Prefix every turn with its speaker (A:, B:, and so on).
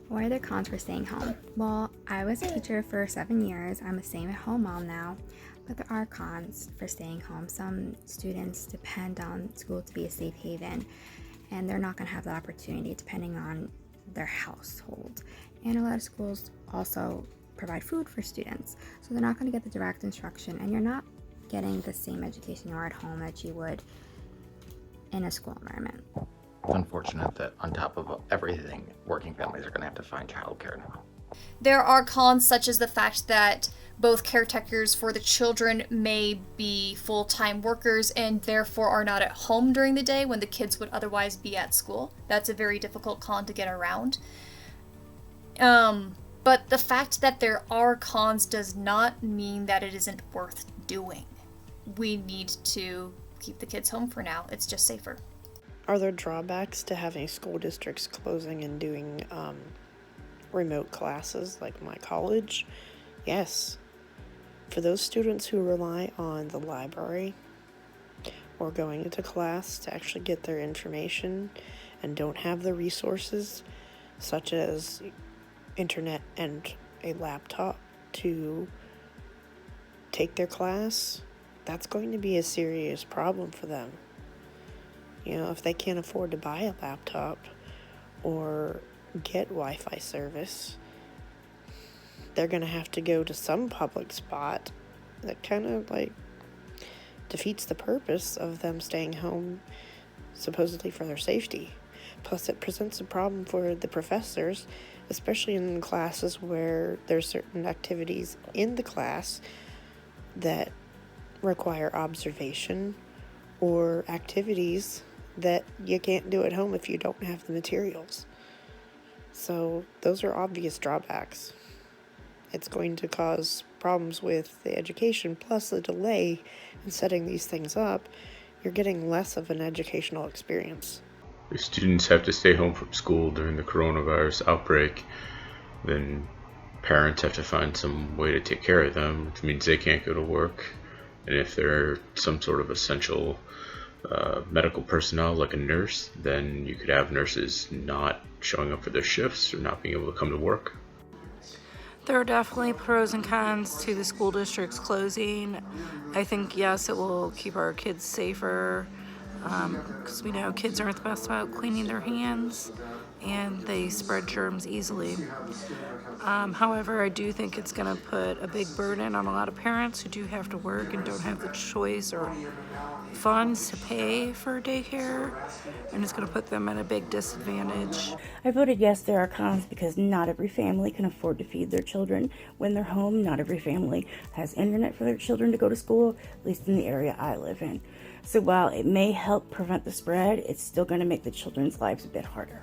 A: What are the cons for staying home? Well, I was a teacher for 7 years. I'm a stay-at-home mom now, but there are cons for staying home. Some students depend on school to be a safe haven, and they're not going to have that opportunity depending on their household. And a lot of schools also provide food for students, so they're not going to get the direct instruction, and you're not getting the same education you are at home that you would in a school environment.
B: Unfortunate that on top of everything, working families are going to have to find childcare now.
C: There are cons such as the fact that both caretakers for the children may be full-time workers and therefore are not at home during the day when the kids would otherwise be at school. That's a very difficult con to get around. But the fact that there are cons does not mean that it isn't worth doing. We need to keep the kids home for now. It's just safer.
D: Are there drawbacks to having school districts closing and doing remote classes like my college? Yes. For those students who rely on the library or going into class to actually get their information and don't have the resources such as internet and a laptop to take their class, that's going to be a serious problem for them. You know, if they can't afford to buy a laptop or get Wi-Fi service, they're going to have to go to some public spot that kind of like defeats the purpose of them staying home supposedly for their safety. Plus, it presents a problem for the professors, especially in classes where there's certain activities in the class that require observation or activities that you can't do at home if you don't have the materials. So those are obvious drawbacks. It's going to cause problems with the education, plus the delay in setting these things up. You're getting less of an educational experience.
E: If students have to stay home from school during the coronavirus outbreak, then parents have to find some way to take care of them, which means they can't go to work. And if they're some sort of essential medical personnel like a nurse, then you could have nurses not showing up for their shifts or not being able to come to work.
F: There are definitely pros and cons to the school districts closing. I think, yes, it will keep our kids safer because we know kids aren't the best about cleaning their hands and they spread germs easily. However, I do think it's going to put a big burden on a lot of parents who do have to work and don't have the choice or funds to pay for daycare, and it's going to put them at a big disadvantage.
G: I voted yes, there are cons because not every family can afford to feed their children when they're home. Not every family has internet for their children to go to school, at least in the area I live in. So while it may help prevent the spread, it's still going to make the children's lives a bit harder.